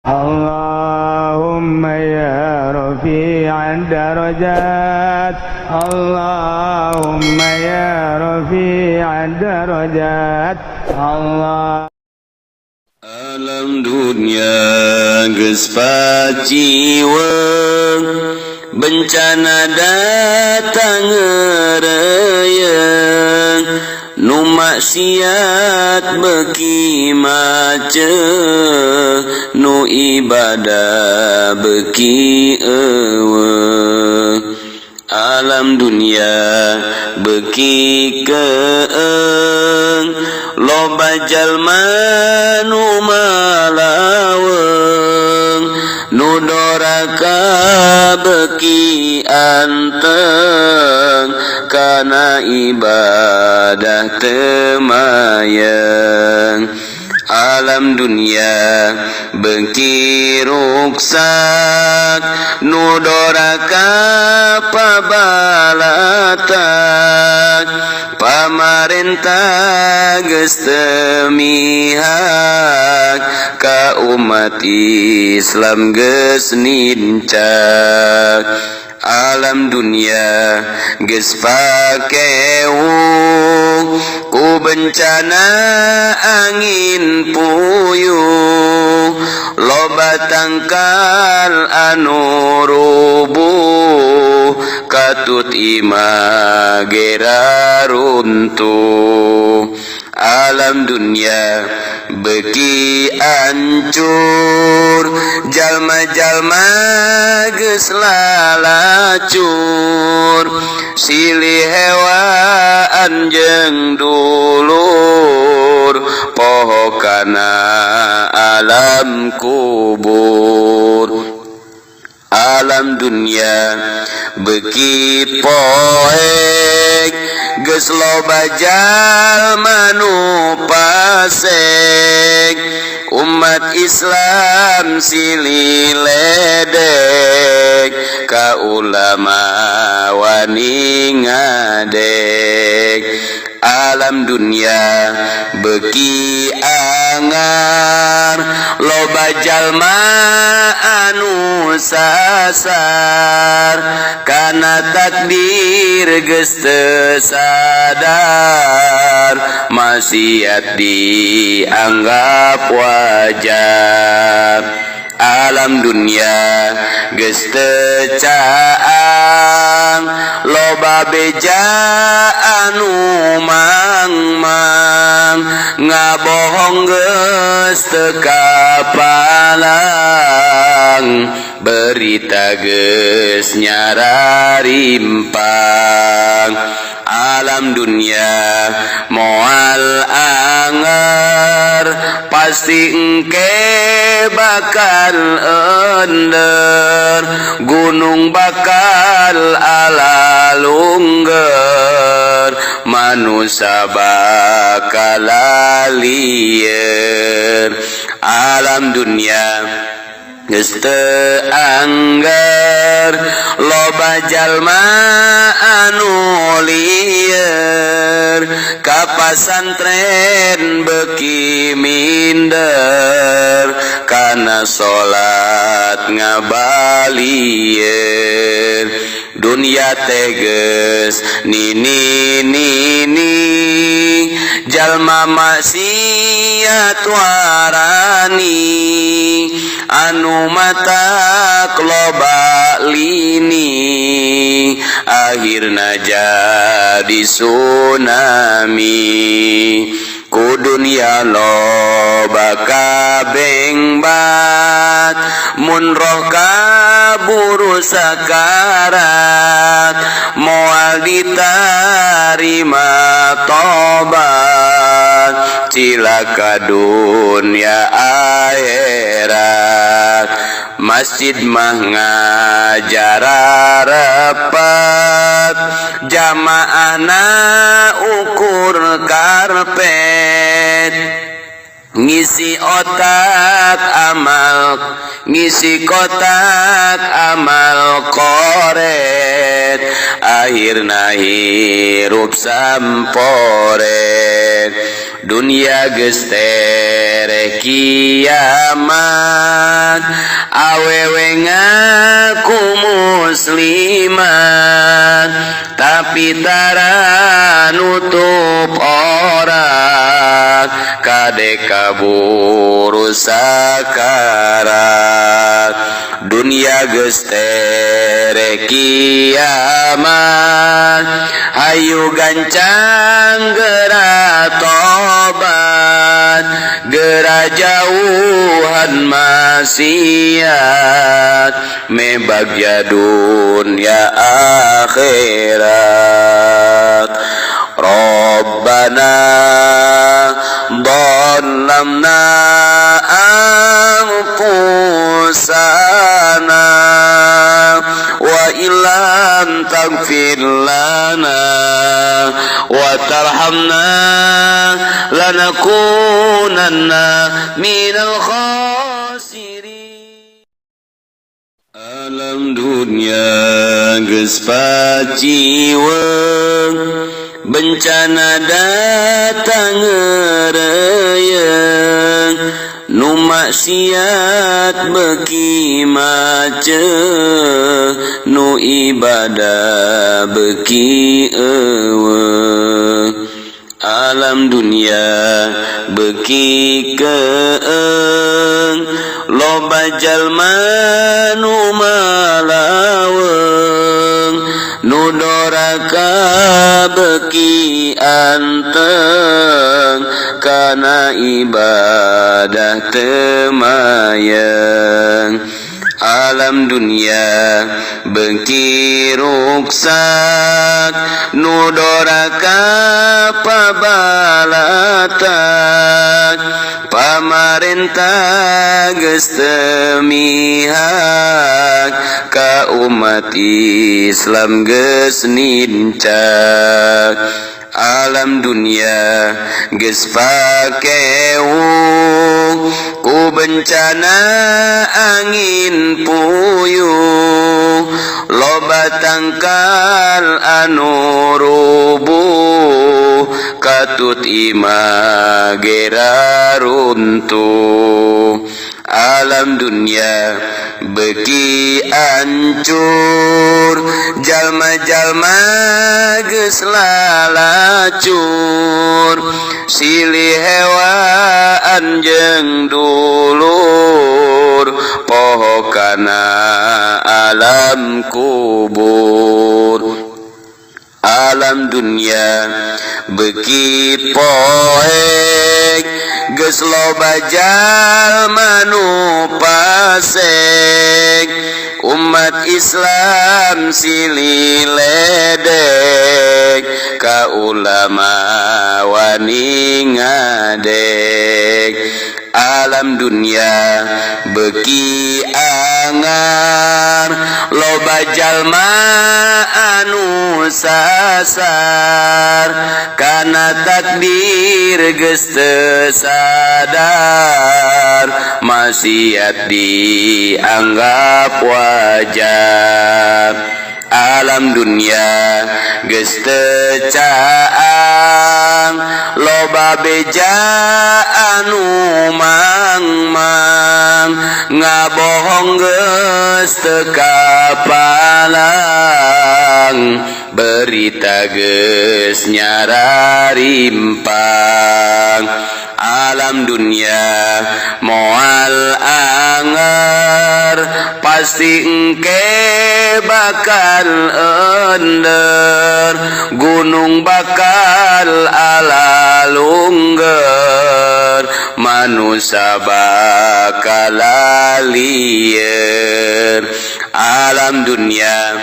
اللهم يا رفيع الدرجات اللهم يا رفيع الدرجات Allah. Alam dunia geus paciweung bencana datang ngeureyeung nu maksiat beuki maceuh nu ibadah beuki eueuh alam dunia beuki keung loba jalma nu malaweung nu doraka beuki anteng kana ibadah teu mayeng alam dunia beuki ruksak nu doraka pabalatak pamarentah geus teu mihak ka umat Islam geus nincak alam dunia geus pakewuk ku bencana angin puyuh loba tangkal anu rubuh katut imagera runtuh alam dunia beuki ancur jalma-jalma geus lalacur silih hewaan jeung dulur poho kana alam kubur alam dunia beuki poek geus loba jalma nu pasek umat Islam silih ledek ka ulama wani ngadek alam dunia beuki angar loba jalma anu sasar kana takdir geus teu sadar maksiat dianggap wajar alam dunia geus teu caang loba beja anu mangmang ngabohong geus teu kapalang berita geus nyararimpang alam dunia moal anger pasti engke bakal ender gunung bakal alalungger manusia bakal lieur alam dunia geus teu angger loba jalma anu lieur ka pasantren beuki minder kana salat ngabalieur dunia teh geus nini jalma maksiat warani anu matak loba lini akhirna jadi tsunami ku dunia loba kabengbat mun roh kaburu sakarat moal ditarima tobat cilaka dunia akhirat masjid mah ngajar rapat jamaahna ukur karpet ngisi kotak amal koret akhirna hirup samporet dunia geus tereh kiamat awewe ngaku musliman tapi tara nutup orang kade kaburu sakarat dunia geus tere kiamat hayu gancang geura tobat geura jauhan maksiat mebagya dunia akhirat Rabbana dhalamna anfusana wa illam taghfir lana wa tarhamna lanakunanna minal khasirin. Alam dunia geus paciweung bencana datang ngereyeung nu maksiat beki macet nu ibadah beki eueuh alam dunia beki keung loba jalma nu malaweung nu doraka beki anteng kana ibadah temayang alam dunia beki ruksak nu doraka pabalatak pamarentah geus teu mihak ka umat Islam geus nincak alam dunia geus pakewuk ku bencana angin puyuh loba tangkal anu rubuh katut imagera runtuh alam dunia beki ancur jalma-jalma geus lalacur silih hewaan jeung dulur poho kana alam kubur alam dunia beki poek geus loba jalma nu pasek umat Islam silih ledek ka ulama wani ngadek alam dunia beki angar loba jalma anu sasar kana takdir geus teu sadar maksiat dianggap wajar alam dunia geus teu caang loba beja anu mang-mang ngabohong geus teu kapalang berita geus nyararimpang alam dunia moal anger pasti engke bakal ender gunung bakal alalungger manusia bakal lieur alam dunia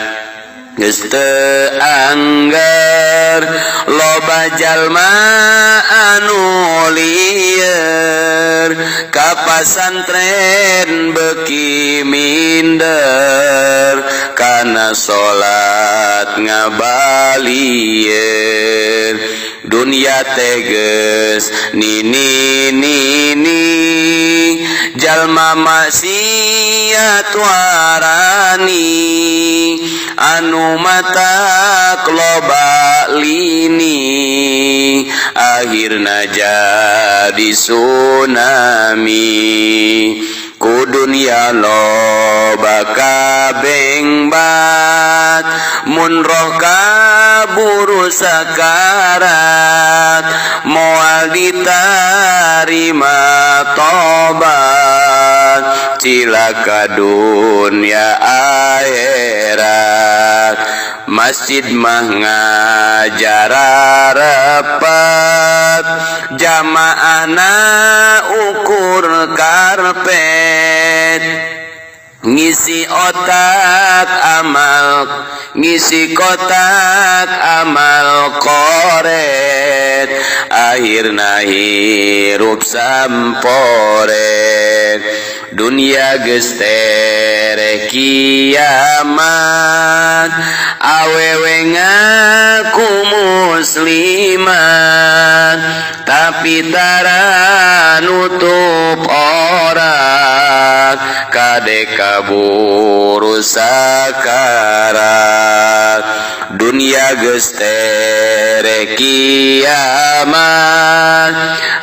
geus teu angger loba jalma anu lieur ka pasantren beki minder kana salat ngabalieur dunia teh geus nini jalma maksiat warani anu matak loba lini akhirna jadi tsunami ku dunya loba kabeng bat mun roh kaburu sakarat moal ditarima tobat cilaka dunya akhirat masjid mah ngajararepat jamaahna ukur karpet ngisi kotak amal koret akhirna hirup samporet dunia geus tere kiamat awewe ngaku muslimat tapi tara nutup orak kade kaburu sakarat dunia geus tere kiamat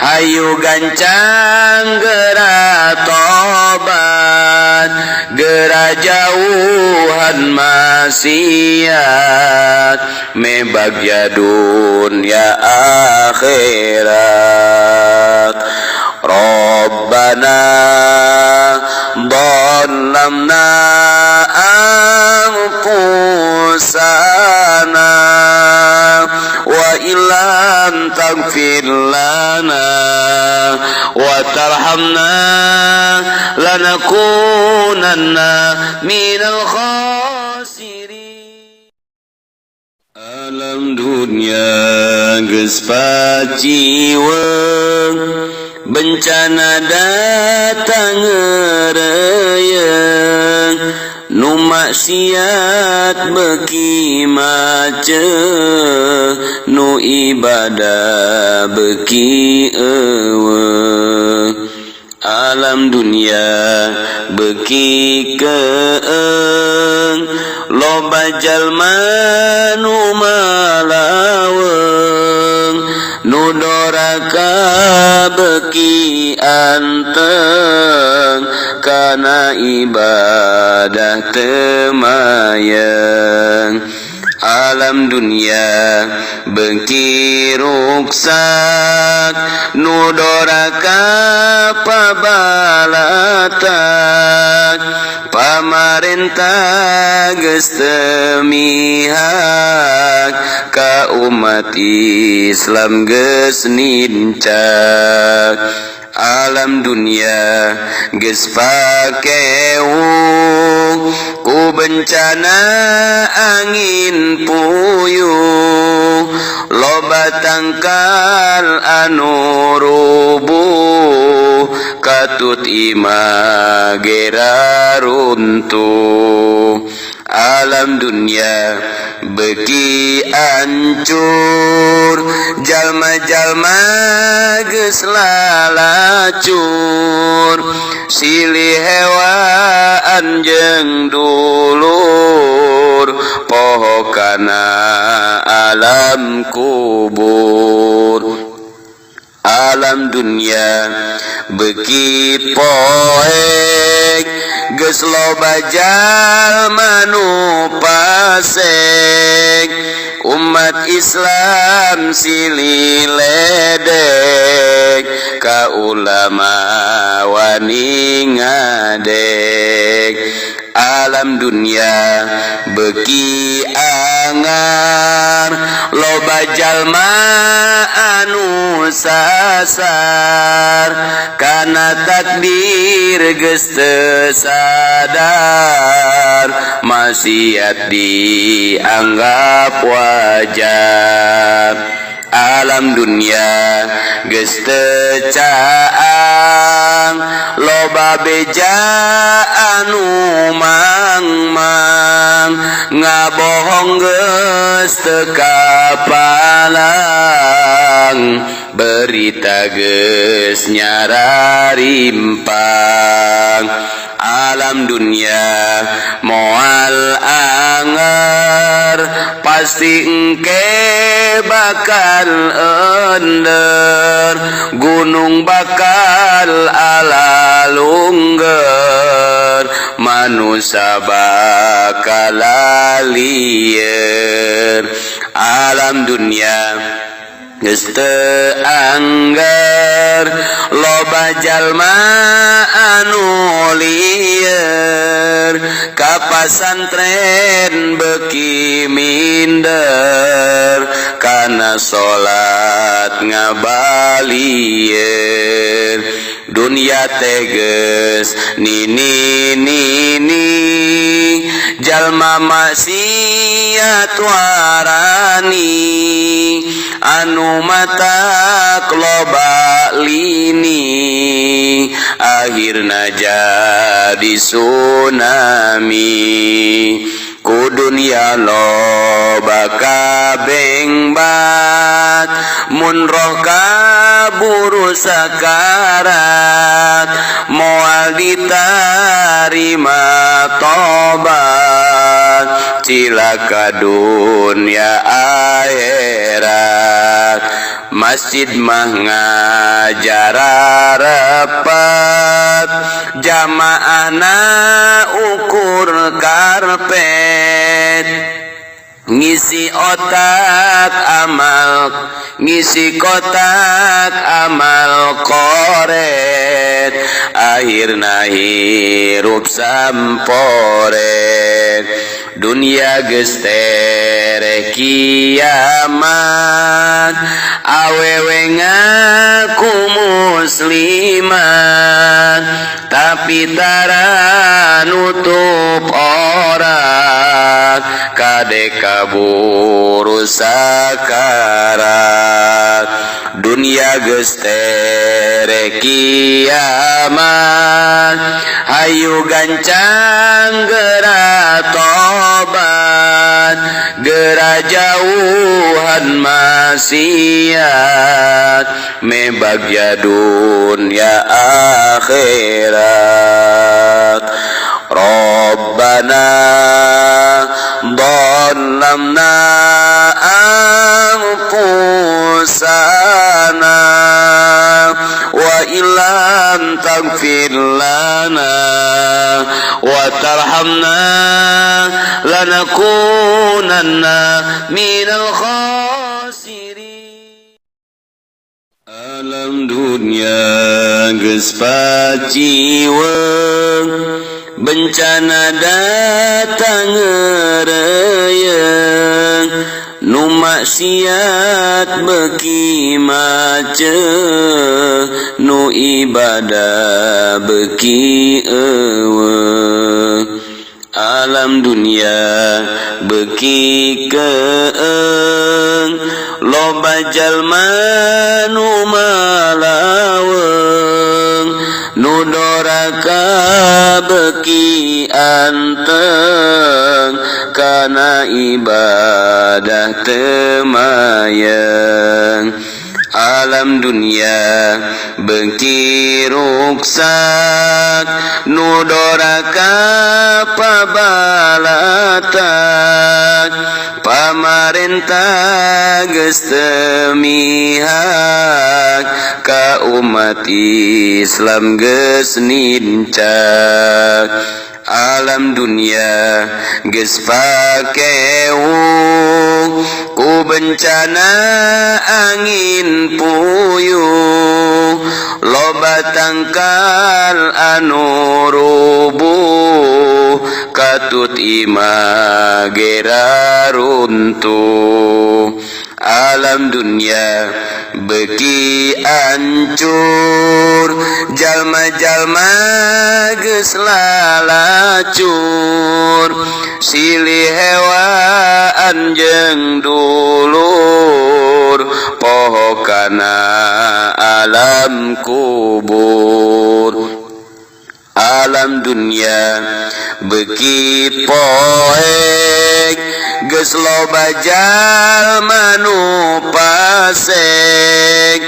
hayu gancang geura tobat geura jauhan maksiat mebagya dunya akhirat Rabbana dhalamna anfusana wa illam taghfir lana wa tarhamna lanakunanna minal khasirin. Alam dunia geus paciweung bencana datang ngereyeung nu maksiat beki macet nu ibadah beki eueuh alam dunia beki keung loba jalma nu malaweung nu doraka beki anteng kana ibadah temayang alam dunia beki ruksak nu doraka pabalatak pamarentah geus teu mihak ka umat Islam geus nincak alam dunia geus pakewuh ku bencana angin puyuh loba tangkal anu rubuh katut imah gera runtuh alam dunia beki ancur jalma-jalma geus lalacur silih hewaan jeung dulur poho kana alam kubur alam dunia beki poek geus loba jalma nu pasek umat Islam silih ledek ka ulama wani ngadek alam dunia beki angar loba jalma anu sasar kana takdir geus teu sadar maksiat dianggap wajar alam dunia geus teu caang loba beja anu mangmang ngabohong geus teu kapalang berita geus nyararimpang alam dunia moal anger pasti engke bakal ender gunung bakal alalungger manusia bakal liar alam dunia geus teu angger loba jalma anu lieur ka pasantren beuki minder kana salat ngabalieur dunia teh geus nini jalma maksiat warani anu matak loba lini akhirna jadi tsunami ku dunia loba kabengbat mun roh kaburu sakarat moal ditarima tobat cilaka dunia akhirat masjid mah ngajar rapat jamaahna ukur karpet ngisi kotak amal koret akhirna hirup samporet dunia geus tere kiamat awewe ngaku muslimat tapi tara nutup aurat kade kaburu sakarat dunia geus tere kiamat hayu gancang geura tobat geura jauhan maksiat mebagya dunia akhirat Rabbana dhalamna anfusana wa illam taghfir lana wa tarhamna lanakunanna minal khasirin alam dunia geus paciweung bencana datang ngereyeung nu maksiat beuki macet nu ibadah beuki eueuh alam dunia beuki keung loba jalma nu malaweung nu doraka beuki anteng kana ibadah teu mayeng alam dunia beuki ruksak nu doraka pabalatak pamarentah geus teu mihak ka umat Islam geus nincak alam dunia geus pakewuk ku bencana angin puyuh loba tangkal anu rubuh katut imagera runtuh alam dunia beuki ancur jalma-jalma geus lalacur silih hewaan jeung dulur poho kana alam kubur alam dunia beuki poek geus loba jalma nu pasek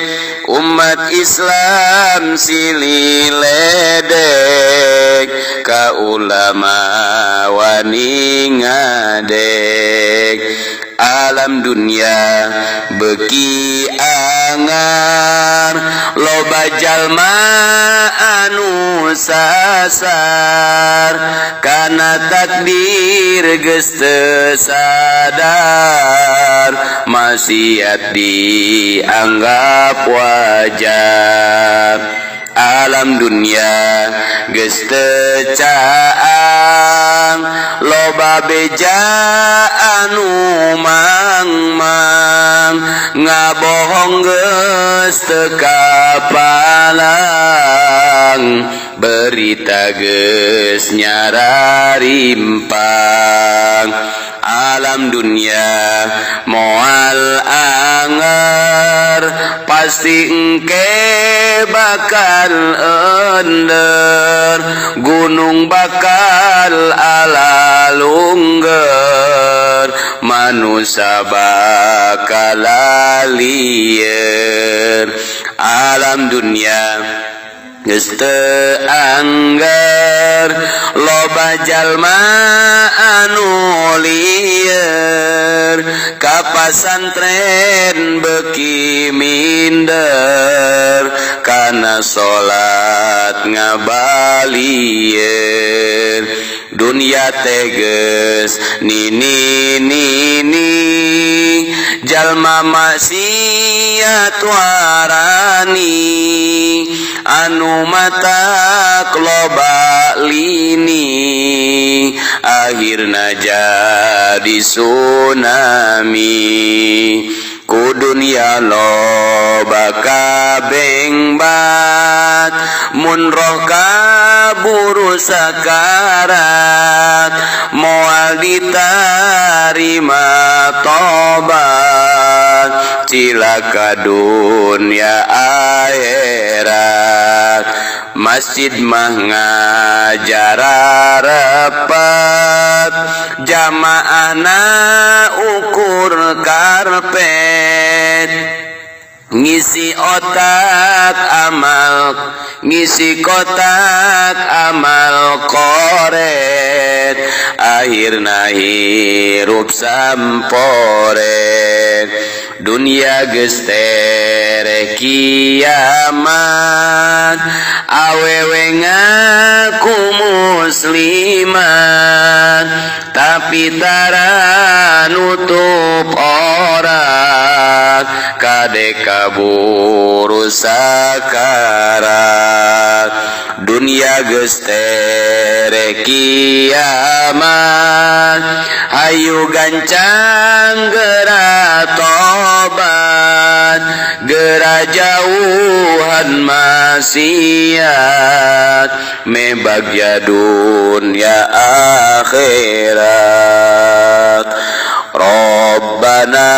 umat Islam silih ledek ka ulama wani ngadek alam dunia beki angar loba jalma anu sasar kana takdir geus teu sadar maksiat dianggap wajar alam dunia geus teu caang loba beja anu mang-mang ngabohong geus teu kapalang berita geus nyararimpang alam dunia moal anger pasti engke bakal ender gunung bakal alalungger manusia bakal lieur alam dunia geus teu angger loba jalma anu lieur ka pasantren beki minder kana salat ngabalieur dunia teh geus nini jalma maksiat warani anu matak loba lini akhirna jadi tsunami ku dunia loba kabengbat mun roh kaburu sakarat moal ditarima tobat cilaka dunia akhirat masjid mah ngajararepat jamaahna ukur karpet ngisi kotak amal koret akhirna hirup samporet dunia geus tere kiamat awewe ngaku muslimat tapi tara nutup aurat kade kaburu sakarat dunia geus tere kiamat hayu gancang geura tobat geura jauhan maksiat mebagya dunia akhirat Rabbana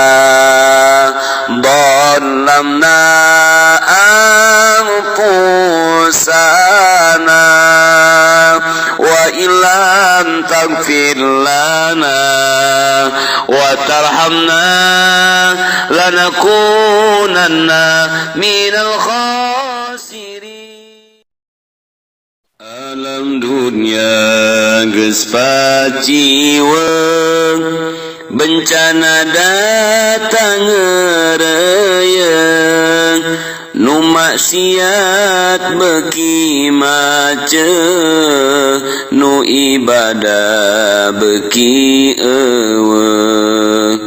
dhalamna anfusana wa illam taghfir lana wa tarhamna lanakunanna minal khasirin alam dunia geus paciweung bencana datang ngereyeung nu maksiat beki maceuh nu ibadah beki eueuh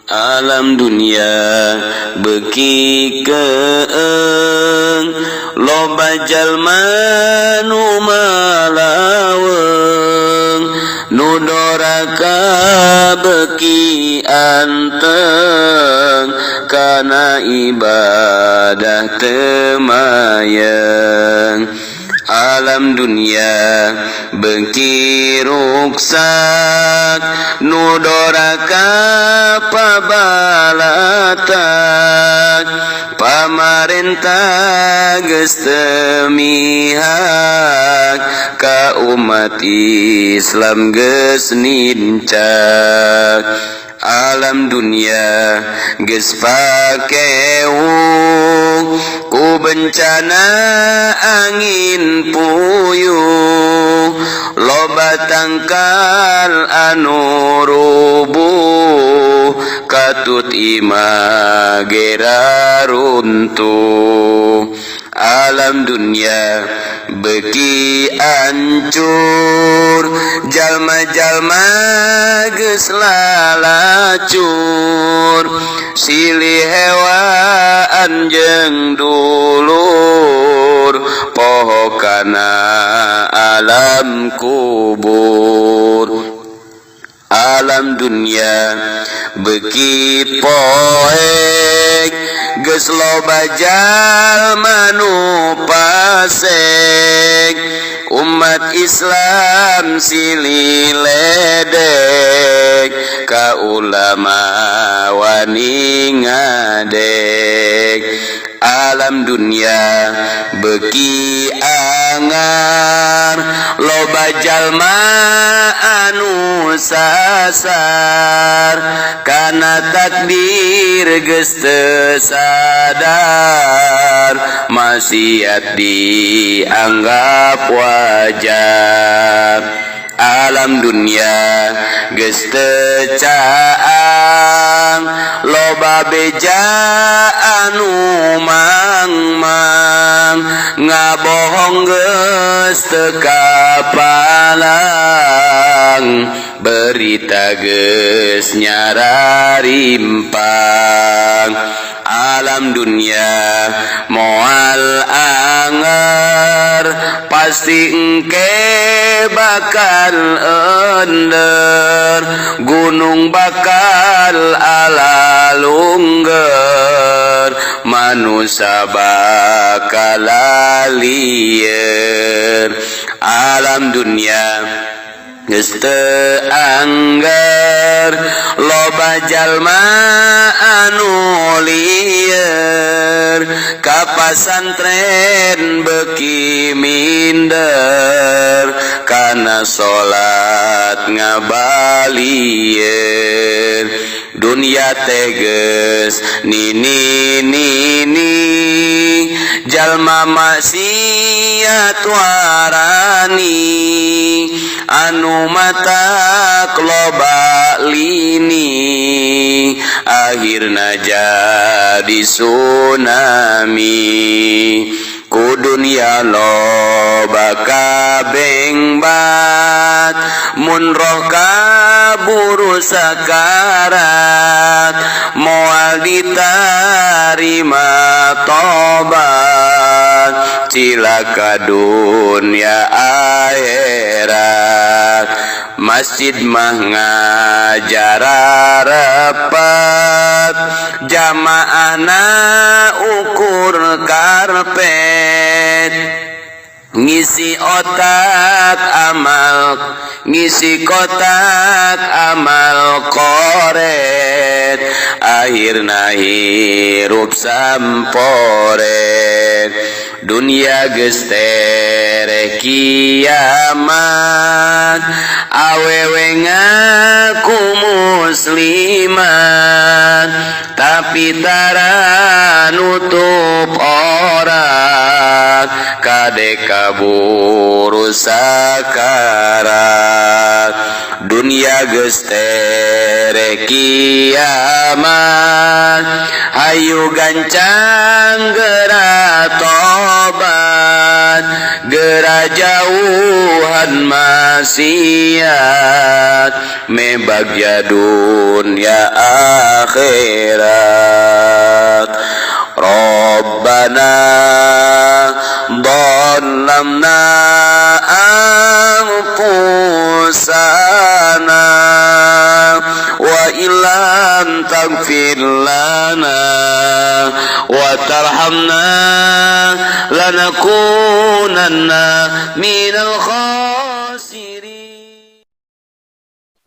alam dunia beki keung loba jalma nu malaweung nu doraka beki anteng kana ibadah temayang alam dunia beki ruksak nu doraka pabalatak pamarentah geus teu mihak ka umat Islam geus nincak alam dunia geus pakeu ku bencana angin puyuh loba tangkal anu rubuh katut imagera runtuh alam dunia beki ancur jalma-jalma geus lalacur silih hewaan jeung dulur poho kana alam kubur alam dunia beki poek geus loba jalma nu pasek umat Islam silih ledek ka ulama wani ngadek alam dunia beki angar loba jalma anu sasar kana takdir geus teu sadar maksiat dianggap wajar alam dunia geus teu caang loba beja anu mangmang ngabohong geus teu kapalang berita geus nyararimpang alam dunia moal anger pasti engke bakal ender gunung bakal alalungger manusia bakal lieur alam dunia geus teu angger loba jalma anu lieur ka pasantren beki minder kana salat ngabalieur dunia teh geus nini jalma maksiat warani anu matak loba lini akhirna jadi tsunami ku dunia loba kabengbat mun roh kaburu sakarat moal ditarima tobat cilaka dunia akhirat masjid mah ngajararepat jamaahna ukur karpet ngisi kotak amal koret akhirna hirup samporet dunia geus tere kiamat awewe ngaku muslimat tapi tara nutup aurat kade kaburu sakarat dunia geus tere kiamat hayu gancang geura tobat geura jauhan maksiat mebagya dunia akhirat Rabbana dhalamna anfusana wa illam taghfir lana wa tarhamna lanakunanna minal khasirin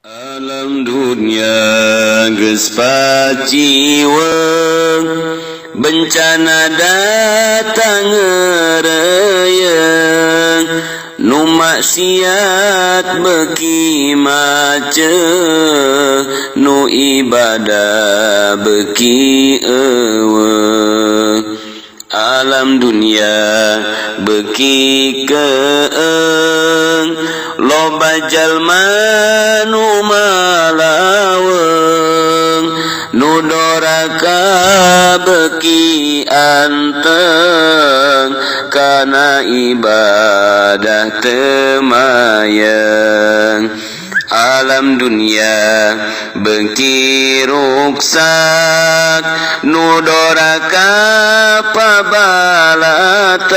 alam dunia geus paciweung bencana datang ngereyeung nu maksiat beki mace nu ibadah beki alam dunia beki keeng loba jalma nu malaweng nu doraka beki anteng kana ibadah temayang alam dunia beki ruksak nu doraka pabalatak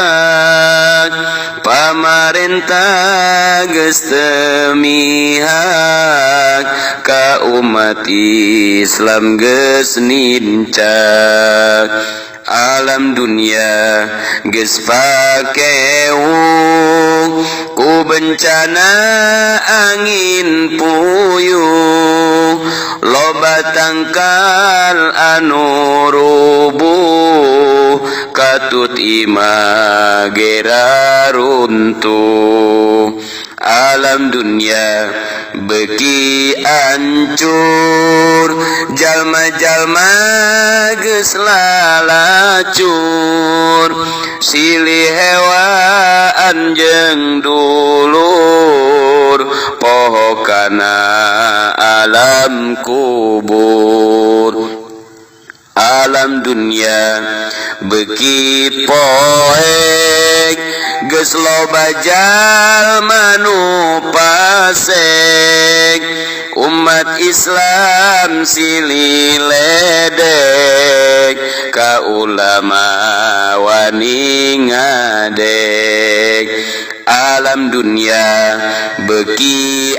pamarentah geus teu mihak ka umat Islam geus nincak alam dunia geus pakeu ku bencana angin puyuh loba tangkal anu rubuh katut imah gera runtuh alam dunia beki ancur jalma-jalma geus lalacur silih hewaan jeung dulur poho kana alam kubur alam dunia beki poek geus loba jalma nu pasek umat Islam silih ledek ka ulama wani ngadek alam dunia beki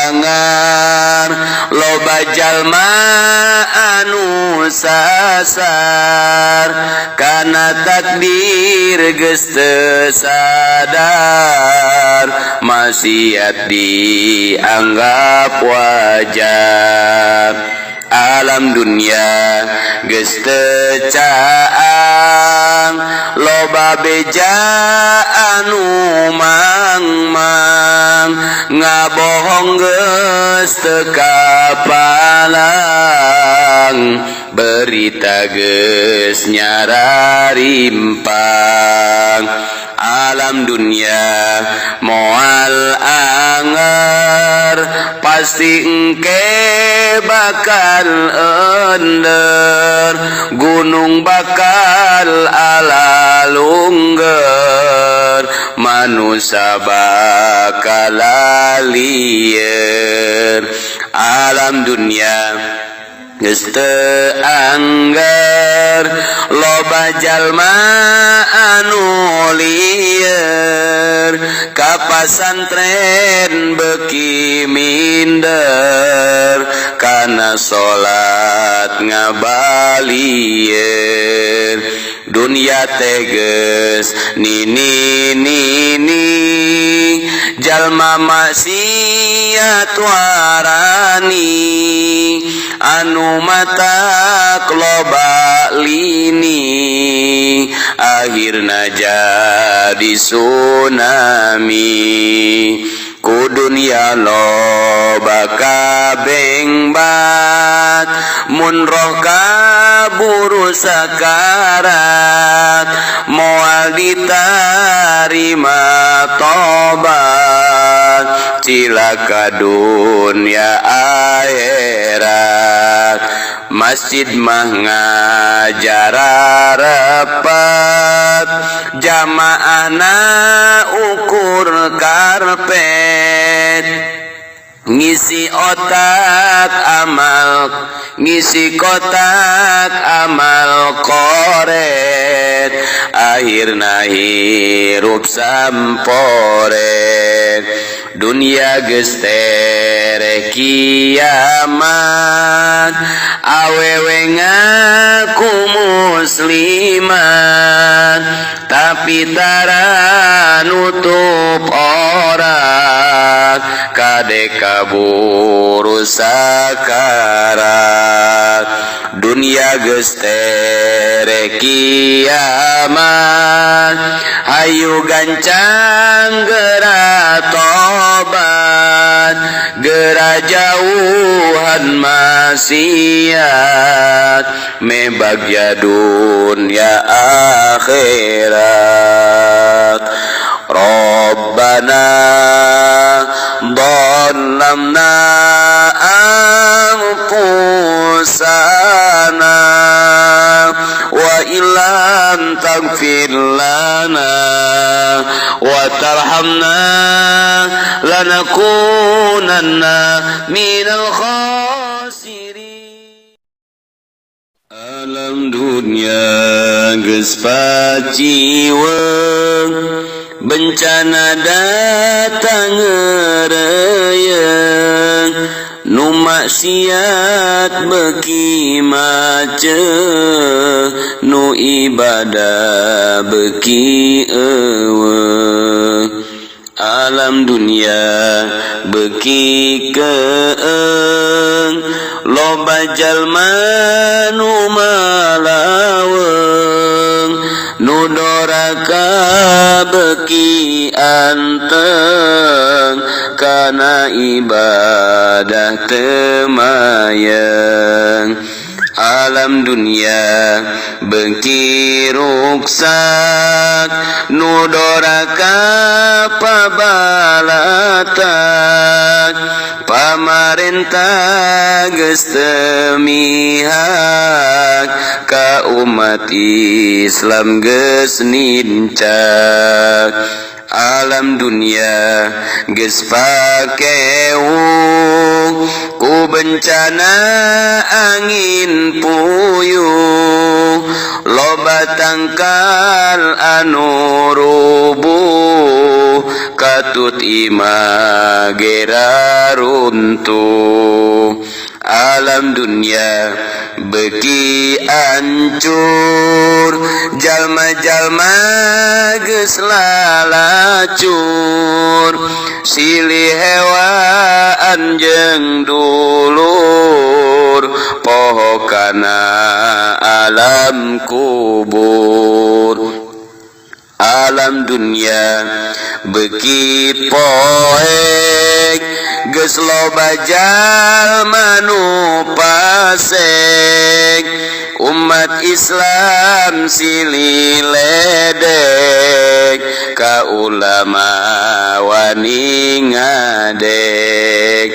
angar loba jalma anu sasar kana takdir geus teu sadar maksiat dianggap wajar alam dunia geus teu caang loba beja anu mangmang ngabohong geus teu kapalang berita geus nyararimpang alam dunia moal anger pasti engke bakal ender gunung bakal alalungger manusia bakal lieur alam dunia geus teu angger loba jalma anu lieur ka pasantren beki minder kana salat ngabalieur dunia teh geus nini jalma maksiat warani anu matak loba lini akhirna jadi tsunami ku dunia loba kabengbat mun roh kaburu sakarat moal ditarima tobat cilaka dunia akhirat masjid mah ngajar rapat jamaahna ukur karpet ngisi kotak amal koret akhirna hirup samporet dunia geus tere kiamat awewe ngaku muslimat tapi tara nutup aurat bade kaburu sakarat dunia geus tere kiamat hayu gancang geura tobat geura jauhan maksiat me bagja dunya akhirat Rabbana dhalamna anfusana wa illam taghfir lana wa tarhamna lanakunanna minal khasirin. Alam dunia geus paciweung bencana datang ngereyeung nu maksiat beuki macet nu ibadah beuki eueuh alam dunia beuki keung loba jalma nu malaweung nu doraka beuki anteng kana ibadah temayang alam dunia beuki ruksak nu doraka pabalatak pamarentah geus teu mihak ka umat Islam geus nincak alam dunia geus pakewuh ku bencana angin puyuh loba tangkal anu rubuh katut imagera runtuh alam dunia beuki ancur jalma-jalma geus lalacur silih hewaan jeung dulur poho kana alam kubur alam dunia beuki poek geus loba jalma nu pasek umat Islam silih ledek ka ulama wani ngadek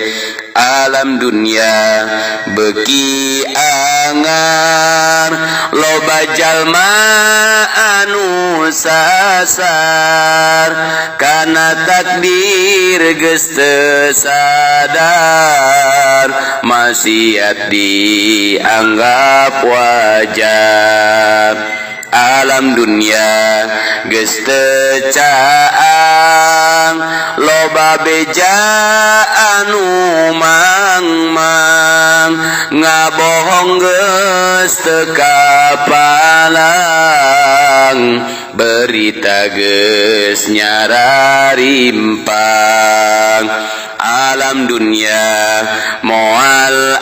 alam dunia beuki angar loba jalma anu sasar kana takdir geus teu sadar maksiat dianggap wajar alam dunia geus teu caang loba beja anu mangmang ngabohong geus teu kapalang berita geus nyararimpang alam dunia moal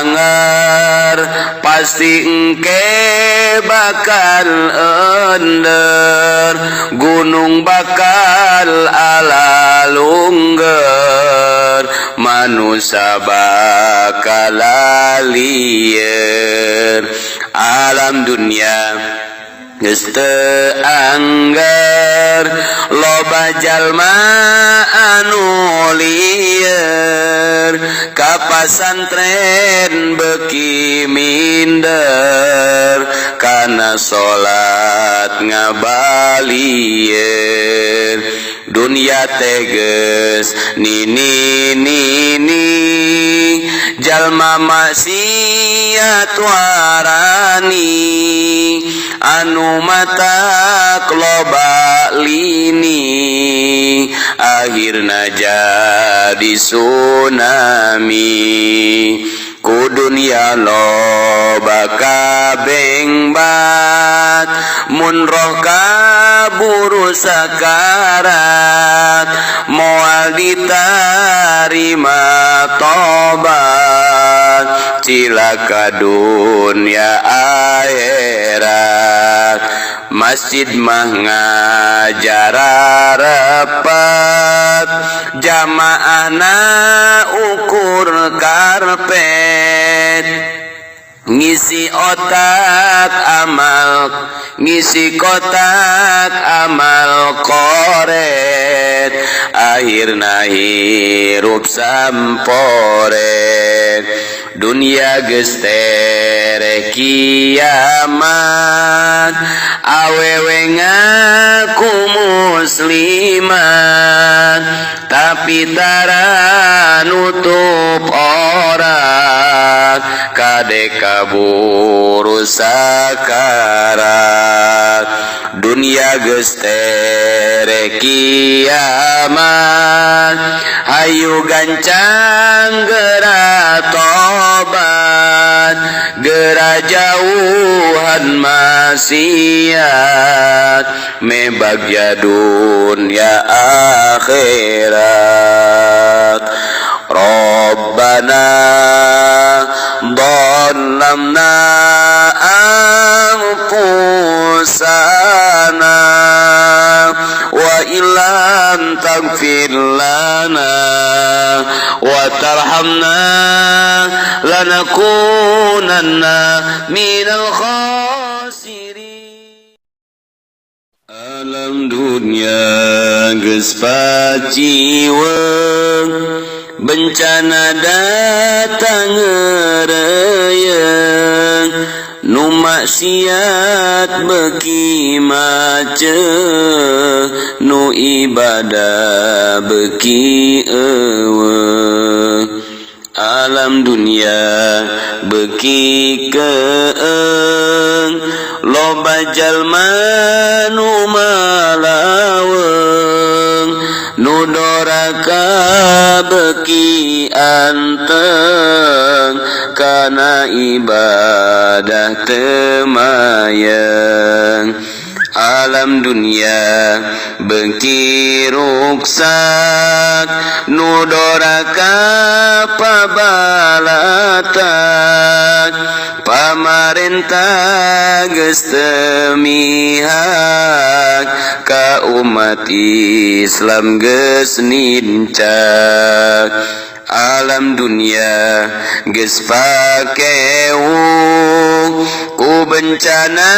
anger pasti engke bakal ender gunung bakal alalungger manusia bakal lieur alam dunia geus teu angger loba jalma anu lieur ka pasantren beuki minder kana salat ngabalieur dunia teh geus nini jalma maksiat warani anu matak loba lini akhirna jadi tsunami ku dunia loba kabeng bat mun roh kaburu sakarat moal ditarima tobat cilaka dunia akhirat masjid mah ngajar rapat jamaahna ukur karpet ngisi kotak amal koret akhirna hirup samporet dunia geus tereh kiamat awewe ngaku muslimat tapi tara nutup aurat kade kaburu sakarat dunia geus tereh kiamat hayu gancang geura tobat geura jauhan maksiat mebagya dunia akhirat Rabbana dhalamna anfusana wa illam taghfir lana wa tarhamna lanakunanna minal khasirin. Alam dunia geus paciweung bencana datang ngereyeung nu maksiat beki macet nu ibadah beki eueuh alam dunia beki keung loba jalma nu malaweung nu doraka beki anteng kana ibadah temayang alam dunia beki ruksak nu doraka pabalatak pamarentah geus teu mihak ka umat Islam geus nincak alam dunia geus pakewuh ku bencana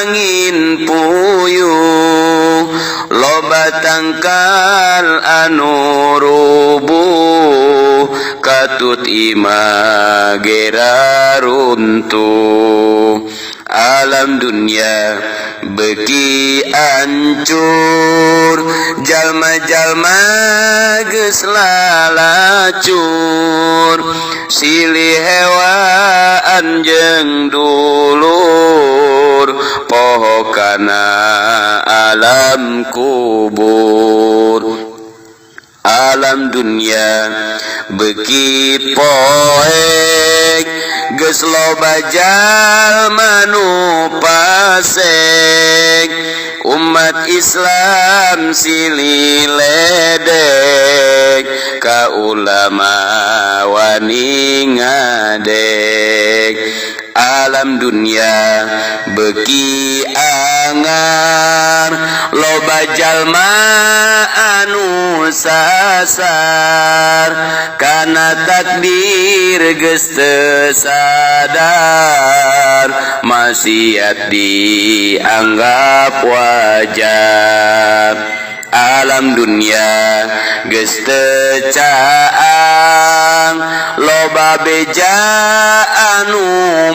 angin puyuh loba tangkal anu rubuh katut imah gera runtuh alam dunia beki ancur jalma-jalma geus lalacur silih hewaan jeung dulur poho kana alam kubur alam dunia beki poek geus loba jalma nu pasek umat Islam silih ledek ka ulama wani ngadek alam dunia beki angar loba jalma anu sasar kana takdir geus teu sadar maksiat dianggap wajar alam dunia geus teu caang loba beja anu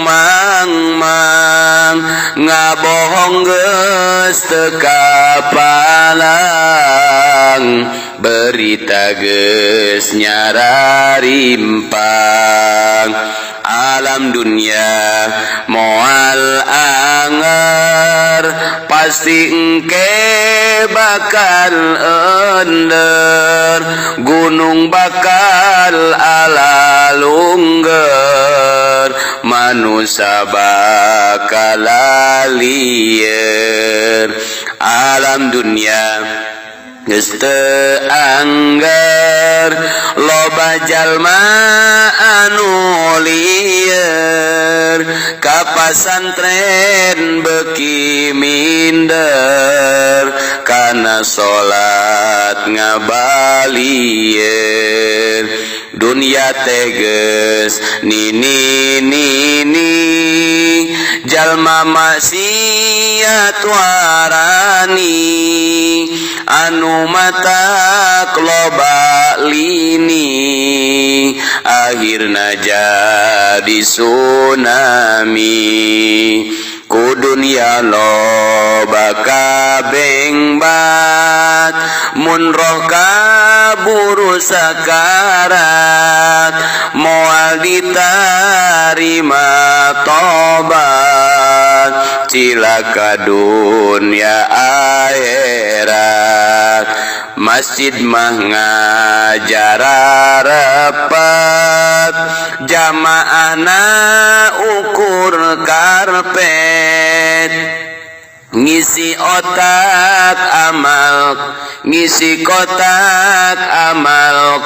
mangmang ngabohong geus teu kapalang berita geus nyararimpang alam dunia moal anger pasti engke bakal ender gunung bakal ala malungger manusia bakal lieur alam dunia geus teu angger loba jalma anu lieur ka pasantren beuki minder kana salat ngabalieur dunia teges nini jalma maksiat warani anu matak loba lini akhirna jadi tsunami ku dunia loba kabengbat mun roh kaburu sakarat moal ditarima tobat cilaka dunia akhirat masjid mah ngajararepat jamaahna ukur karpet ngisi kotak amal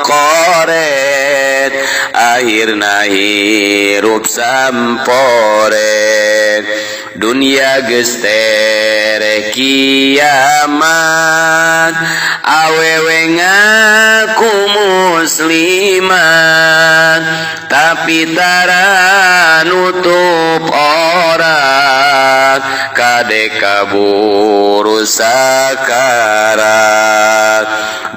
koret akhirna hirup samporet dunia geus tere kiamat awewe ngaku muslimat tapi tara nutup aurat kade kaburu sakarat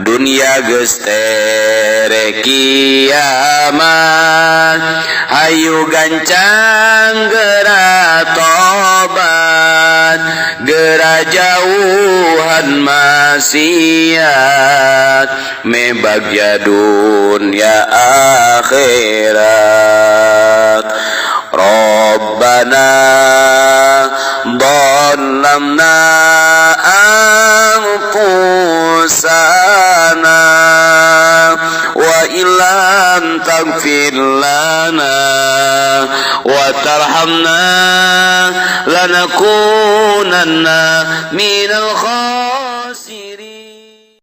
dunia geus tere kiamat hayu gancang geura tobat geura jauhan maksiat mebagya dunia akhirat Rabbana dhalamna anfusana wa illam taghfir lana wa tarhamna lanakunanna minal khasirin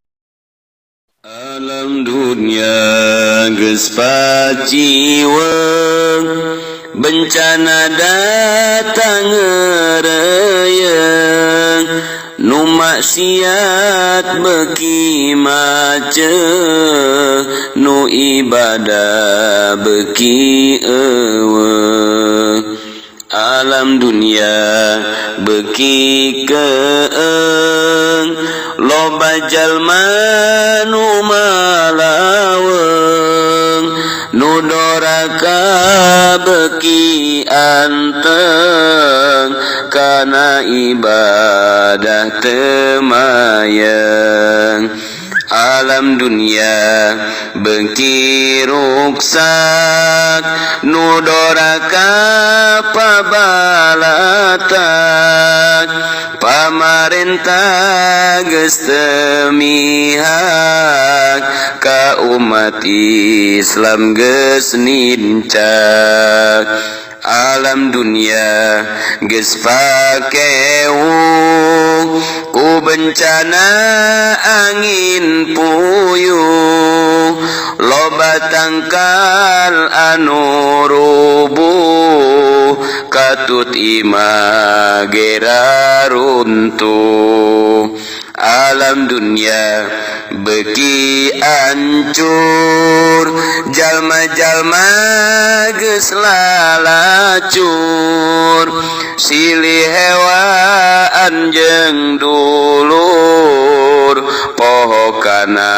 alam dunia geus paciweung bencana datang ngereyeung nu maksiat beuki maceuh nu ibadah beuki eueuh alam dunia beuki keung loba jalma nu malaweung nu doraka beuki anteng kana ibadah teu mayeng alam dunia beuki ruksak nu doraka pabalatak pamarentah geus teu mihak ka umat Islam geus nincak alam dunia geus pakeu ku bencana angin puyuh loba tangkal anu rubuh katut imah gera runtuh alam dunia beuki ancur jalma-jalma geus lalacur silih hewaan jeung dulur poho kana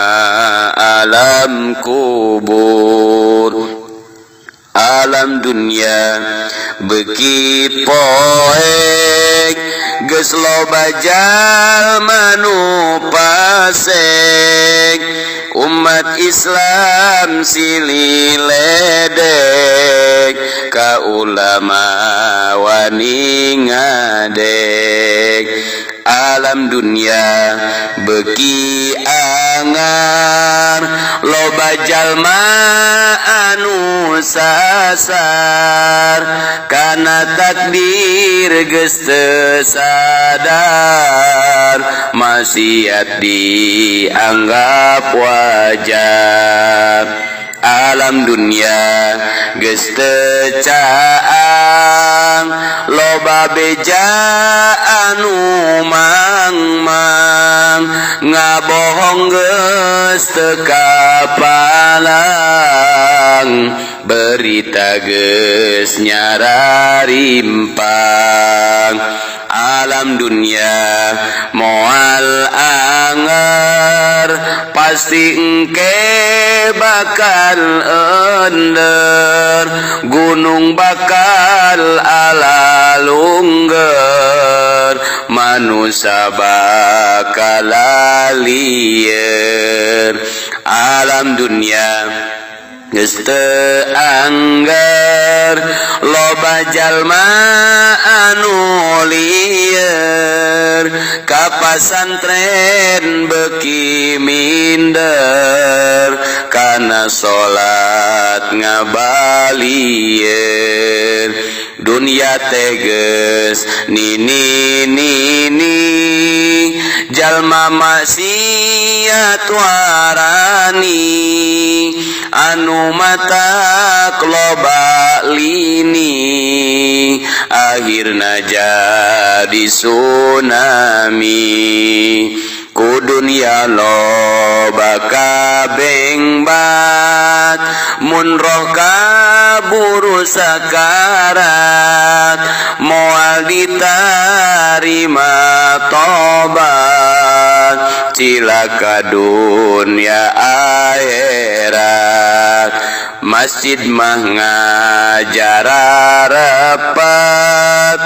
alam kubur alam dunia beuki poek geus loba jalma nu pasek umat Islam silih ledek ka ulama wani ngadek alam dunia beuki angar loba jalma anu sasar kana takdir geus teu sadar maksiat dianggap wajar alam dunia geus teu caang loba beja anu mangmang ngabohong geus teu kapalang berita geus nyararimpang alam dunia moal anger pasti engke bakal ender gunung bakal alalungger manusia bakal lieur alam dunia geus teu angger loba jalma anu lieur ka pasantren beuki minder kana salat ngabalieur dunia teh geus nini jalma maksiat warani anu matak loba lini akhirna jadi tsunami ku dunia loba kabengbat mun roh kaburu sakarat moal ditarima tobat cilaka dunia akhirat masjid mah ngajararepat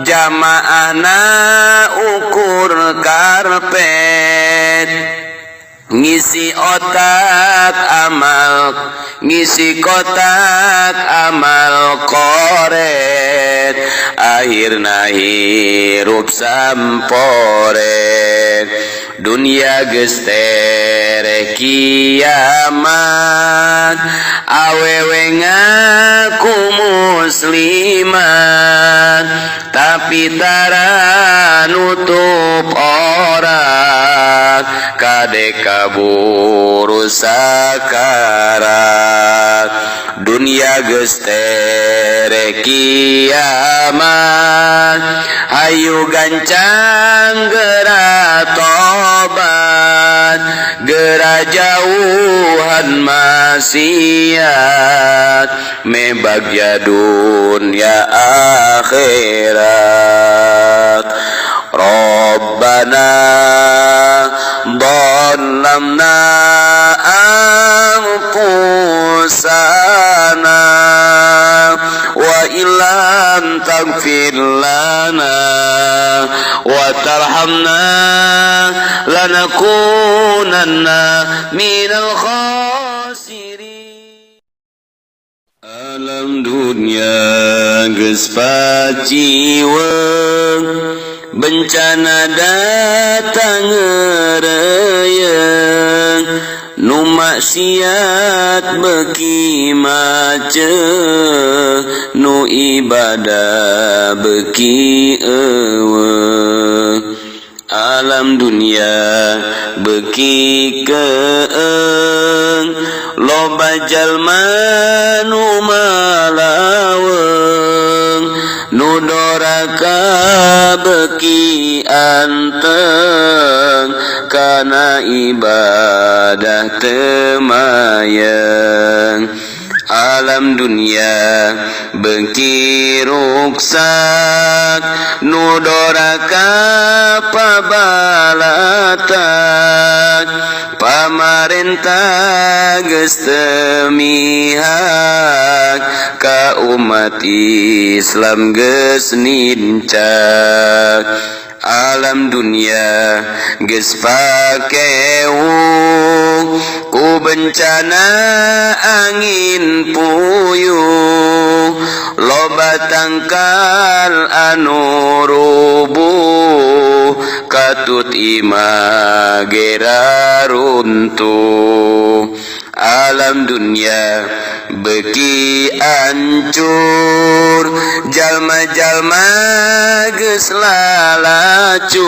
jamaahna ukur karpet ngisi kotak amal koret akhirna hirup samporet dunia geus tere kiamat awewe ngaku muslimat tapi tara nutup aurat kade kaburu sakarat dunia geus tere kiamat hayu gancang geura tobat geura jauhan maksiat mebagya dunia akhirat Rabbana dhalamna anfusana wa illam taghfir lana wa tarhamna lanakunanna minal khasirin alam dunia geus paciweung bencana datang ngereyeung nu maksiat beuki maceuh nu ibadah beuki eueuh alam dunia beuki keung loba jalma nu malaweung nu doraka beuki anteng kana ibadah teu mayeng alam dunia beuki ruksak nu doraka pabalatak pamarentah geus teu mihak ka umat Islam geus nincak alam dunia geus pakeuh ku bencana angin puyuh loba tangkal anu rubuh katut imah gera runtuh alam dunia beki ancur jalma-jalma geus lalacur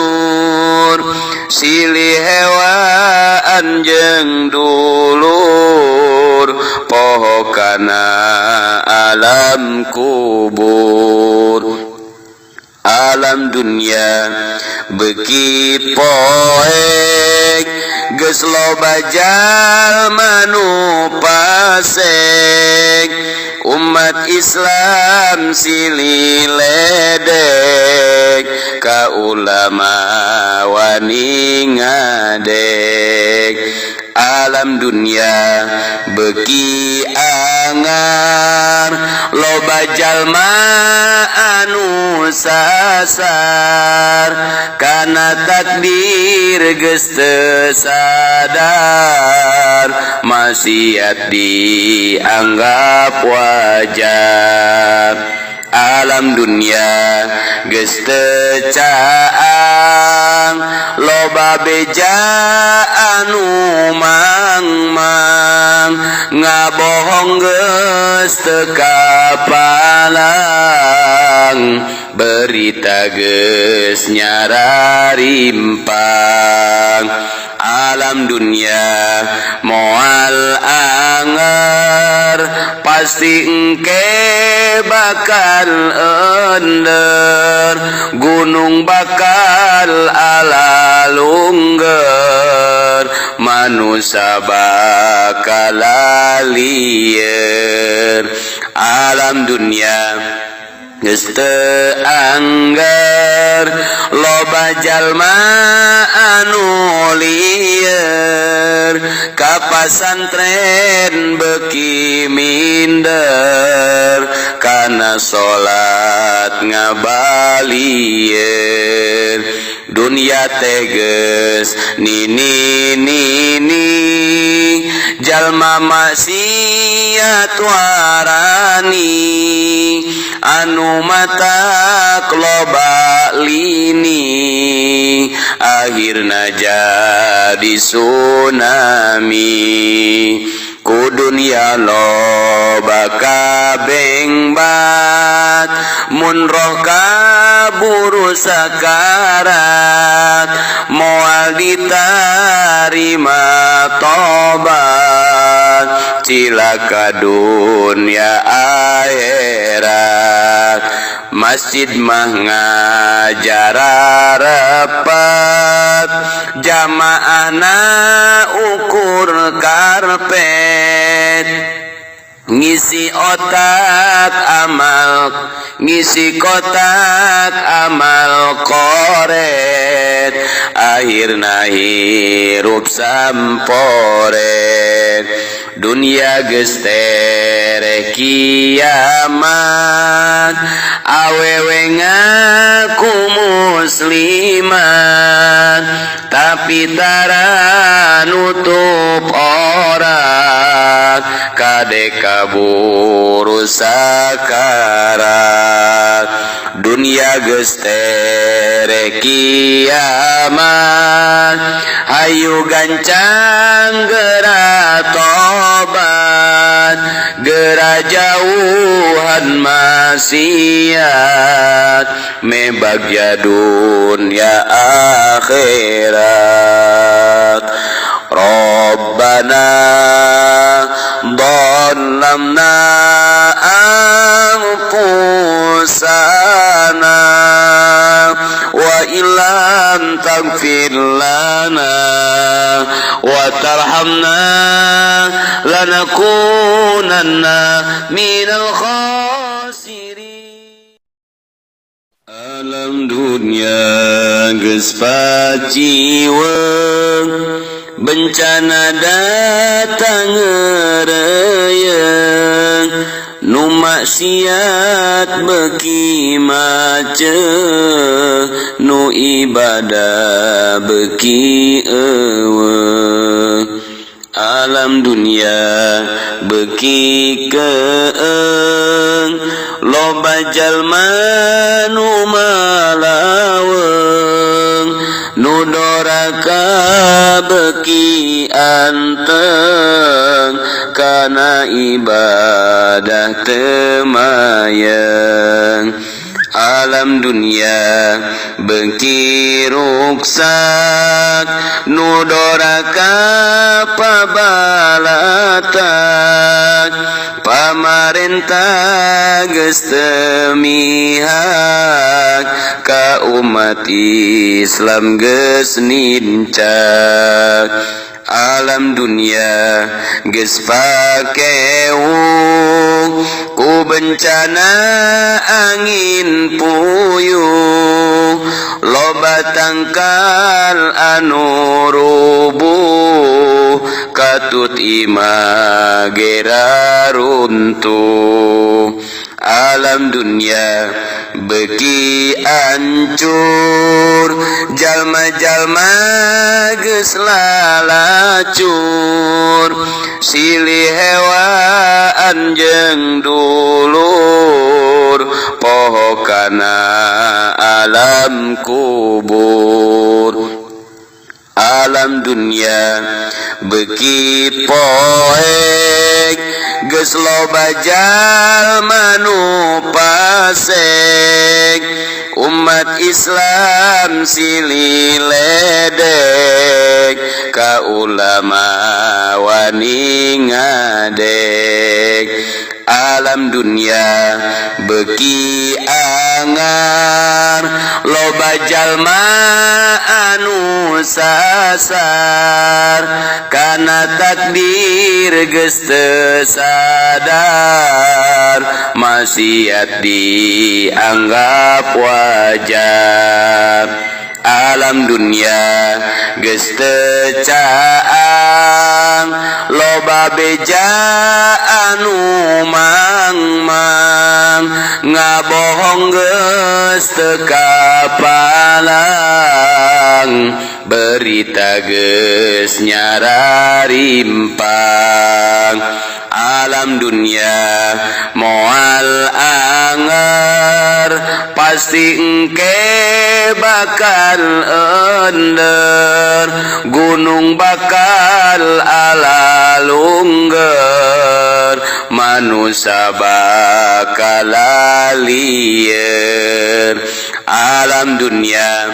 silih hewaan jeung dulur poho kana alam kubur alam dunia beki poek geus loba jalma nu pasek umat Islam silih ledek ka ulama wani ngadek alam dunia beki angar loba jalma anu sasar kana takdir geus teu sadar maksiat dianggap wajar alam dunia geus teu caang loba beja anu mang-mang ngabohong geus teu kapalang berita geus nyararimpang alam dunia moal anger pasti engke bakal ender gunung bakal alalungger manusia bakal lieur alam dunia geus teu angger loba jalma anu lieur ka pasantren beki minder kana salat ngabalieur dunia teh geus nini jalma maksiat warani anu matak loba lini akhirna jadi tsunami ku dunia loba kabengbat mun roh kaburu sakarat moal ditarima tobat cilaka dunia akhirat masjid mah ngajar rapat jamaahna ukur karpet ngisi kotak amal koret akhirna hirup samporet dunia geus tereh kiamat awewe ngaku muslimat tapi tara nutup aurat kade kaburu sakarat dunia geus tereh kiamat hayu gancang geura tobat geura jauhan maksiat mebagya dunia akhirat Rabbana dhalamna anfusana wa illam taghfir lana wa tarhamna lanakunanna minal khasirin alam dunia geus paciweung bencana datang ngereyeung nu maksiat beki macet nu ibadah beki eueuh alam dunia beki keeng loba jalma nu malaweng nudoraka beki anteng kana ibadah temayang alam dunia beki ruksak nudoraka pabalatak pamarentah geus teu mihak ka umat Islam geus nincak alam dunia geus pakewuh ku bencana angin puyuh loba tangkal anu rubuh katut imagera runtuh alam dunia beki ancur jalma-jalma geus lalacur silih hewaan jeung dulur poho kana alam kubur alam dunia beki poek geus loba jalma nu pasek umat Islam silih ledek ka ulama wani ngadek alam dunia beki angar loba jalma anu sasar kana takdir geus teu sadar maksiat dianggap wajar alam dunia geus teu caang loba beja anu mangmang ngabohong geus teu kapalang berita geus nyararimpang alam dunia moal anger pasti engke bakal ender gunung bakal alalungger manusia bakal lieur alam dunia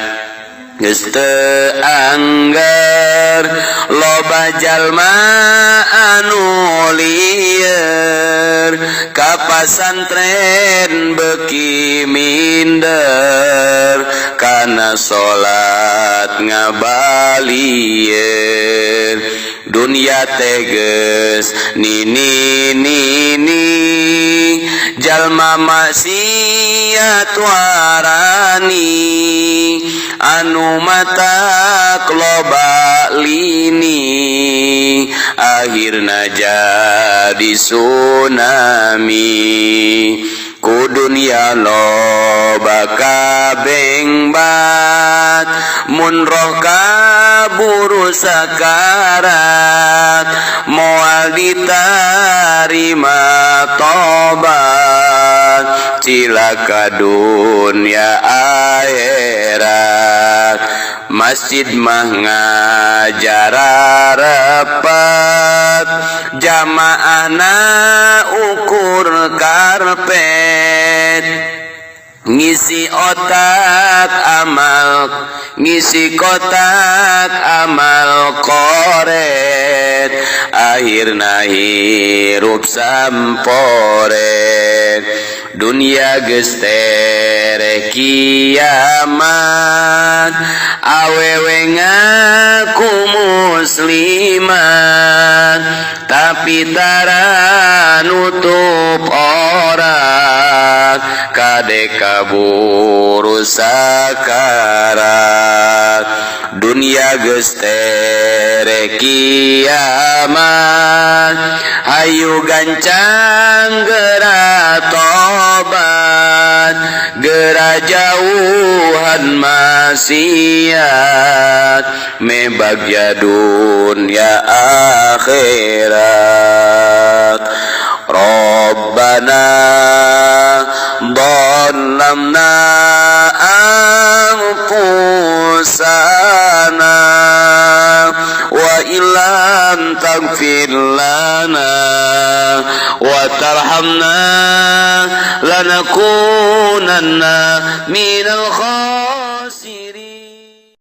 geus teu angger loba jalma anu lieur ka pasantren beki minder kana salat ngabalieur dunia teh geus nini jalma maksiat warani anu matak loba lini akhirna jadi tsunami ku dunia loba kabengbat mun roh kaburu sakarat moal ditarima tobat cilaka dunia akhirat masjid mah ngajar rapat jamaahna ukur karpet ngisi kotak amal koret akhirna hirup samporet dunia geus tereh kiamat awewe ngaku muslimat tapi tara nutup aurat kade kaburu sakarat dunia geus tereh kiamat hayu gancang geura tobat geura jauhan maksiat mebagya dunia akhirat Rabbana dhalamna anfusana وترحمنا لنكونن من الخاسرين